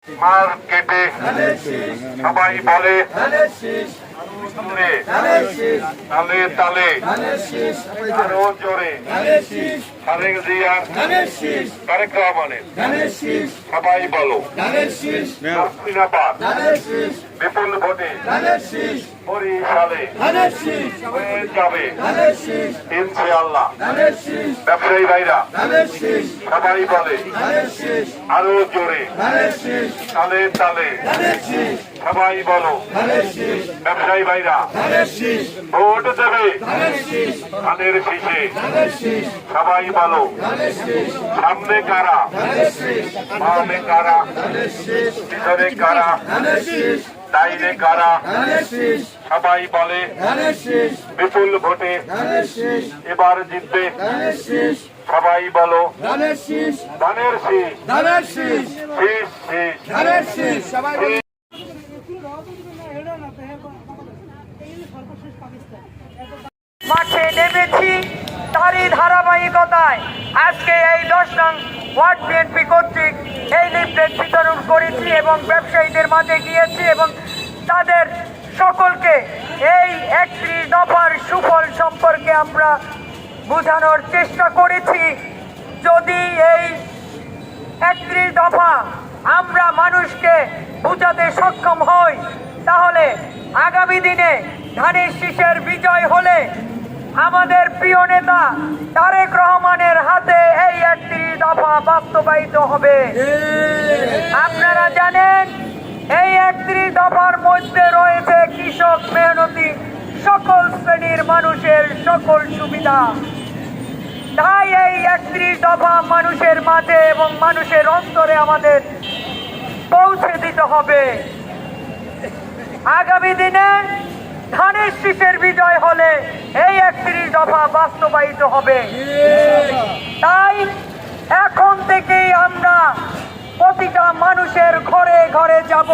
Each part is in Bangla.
মার কেটে সবাই বলে তালে তালে আরো জোরে খালেক জিয়ার তারেক রহমানের সবাই বলো বিপুল ভোটে বরিশালে হয়ে যাবে ইনশাআল্লাহ। ব্যবসায়ী ভাইরা সবাই বলে আরো জোরে তালে তালে সবাই বলো ব্যবসায়ী ভাইরা ভোট দেবে ধানের শীষে সবাই বলো সামনে কারা বামে কারা পিছনে কারা ডাইনে কারা সবাই বলে বিপুল ভোটে এবার জিতবে সবাই বলো ধানের শীষ শীষ মাঠে নেমেছি তারই ধারাবাহিকতায় আজকে এই 10 নং ওয়ার্ড বিএনপি কর্তৃক এই লিফলেট বিতরণ করেছি এবং ব্যবসায়ীদের মাঝে গিয়েছি এবং তাদের সকলকে এই 31 দফার সুফল সম্পর্কে আমরা বোঝানোর চেষ্টা করেছি। যদি এই 31 দফা আমরা মানুষকে বোঝাতে সক্ষম হই তাহলে আগামী দিনে ধানের শীষের বিজয় হলে আমাদের প্রিয় নেতা তারেক রহমানের হাতে এই 31 দফা বাস্তবায়িত হবে। আপনারা জানেন এই 31 দফার মধ্যে রয়েছে কৃষক মেহনতি সকল শ্রেণীর মানুষের সকল সুবিধা। তাই এই 31 দফা মানুষের মাঝে এবং মানুষের অন্তরে আমাদের পৌঁছে দিতে হবে। আগামী দিনে ধানের শীষের বিজয় হলে এই 31 দফা বাস্তবায়িত হবে। তাই এখন থেকেই আমরা প্রতিটা মানুষের ঘরে ঘরে যাব,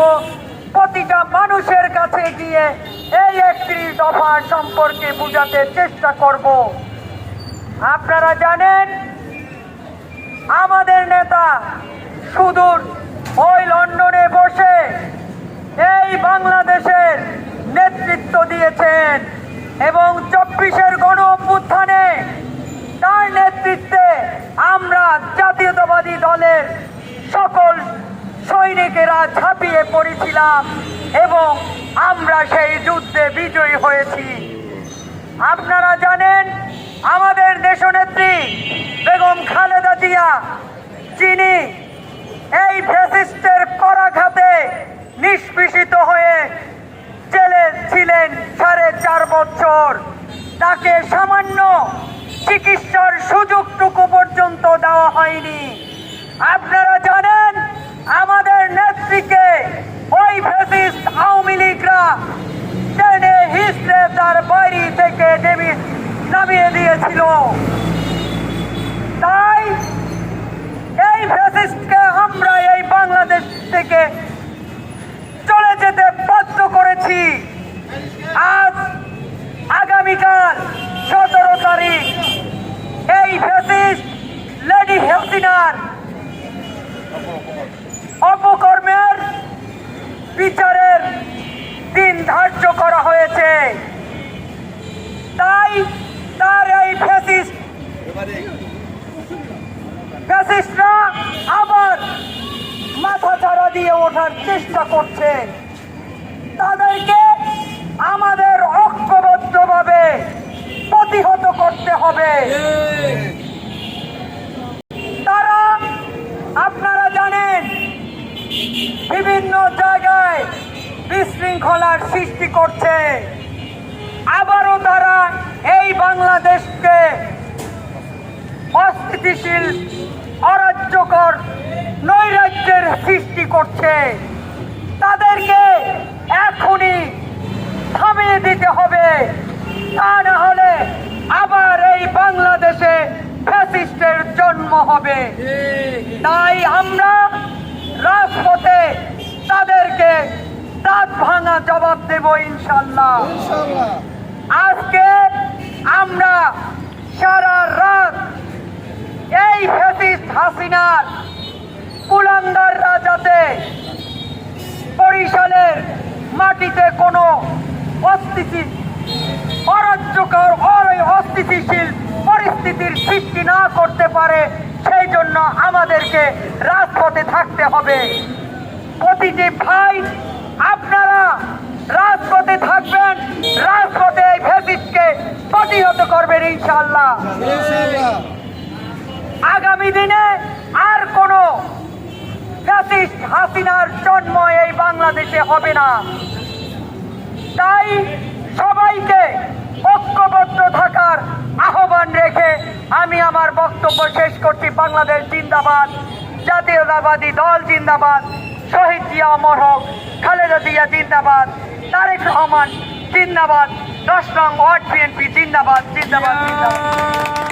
প্রতিটা মানুষের কাছে গিয়ে এই 31 দফা সম্পর্কে বোঝাতে চেষ্টা করব। আপনারা জানেন আমাদের নেতা সুদূর ওই লন্ডনে বসে এই বাংলাদেশের নেতৃত্ব দিয়েছেন এবং 24-এর গণ অভ্যুত্থানে তার নেতৃত্বে আমরা জাতীয়তাবাদী দলের সকল সৈনিকেরা ঝাঁপিয়ে পড়েছিলাম এবং আমরা সেই যুদ্ধে বিজয়ী হয়েছি। আপনারা জানেন আমাদের দেশনেত্রী বেগম খালেদা জিয়া, যিনি এই ফ্যাসিস্টের করাঘাতে নিষ্পেষিত হয়ে জেলে ছিলেন 4.5 বছর, তাকে সামান্য চিকিৎসার সুযোগটুকু পর্যন্ত দেওয়া হয়নি। আপনারা জানেন আমাদের নেত্রীকে ওই ফ্যাসিস্ট আওয়ামী লীগরা টেনে হিসড়ে তার বাড়ি থেকে নামিয়ে দিয়েছিল। তাই এই ফ্যাসিস্টকে আমরা এই বাংলাদেশ থেকে চলে যেতে বাধ্য করেছি। আজ আগামীকাল 17 তারিখ এই ফ্যাসিস্ট লেডি হাসিনার অপকর্মের বিচারের দিন ধার্য করা হয়েছে। তাই তার এই ফ্যাসিস্টরা আবার মাথা ছাড়া দিয়ে ওঠার চেষ্টা করছে। তাদেরকে আমাদের ঐক্যবদ্ধভাবে প্রতিহত করতে হবে। তারা আপনারা জানেন বিভিন্ন জায়গায় বিশৃঙ্খলার সৃষ্টি করছে। আবারও তারা এই বাংলাদেশকে অস্থিতিশীল অরাজ্যকর নৈরাজ্যের সৃষ্টি করছে। তাদেরকে এখনই থামিয়ে দিতে হবে, তা না হলে আবার এই বাংলাদেশে ফ্যাসিস্টের জন্ম হবে। তাই আমরা রাজপথে তাদেরকে দাঁত ভাঙা জবাব দেব ইনশাল্লাহ। আজকে আমরা সারা রাত এই ফ্যাসিস্ট হাসিনার কুলাঙ্গাররা যাতে অরাজ্যকর অস্থিতিশীল পরিস্থিতির সৃষ্টি না করতে পারে, সেই জন্য আমাদেরকে রাজপথে থাকতে হবে। প্রতিটি ভাই, আপনারা রাজপথে থাকবেন, রাজপথে এই ফ্যাসিস্টকে প্রতিহত করবেন ইনশাআল্লাহ। আগামী দিনে আর কোনো ফ্যাসিস্ট হাসিনার জন্ম এই বাংলাদেশে হবে না। তাই সবাইকে ঐক্যবদ্ধ থাকার আহ্বান রেখে আমি আমার বক্তব্য শেষ করছি। বাংলাদেশ জিন্দাবাদ, জাতীয়তাবাদী দল জিন্দাবাদ, শহীদ জিয়া অমর হোক, খালেদা জিয়া জিন্দাবাদ, তারেক রহমান জিন্দাবাদ, 10 নং ওয়ার্ড বিএনপি জিন্দাবাদ, জিন্দাবাদ, জিন্দাবাদ।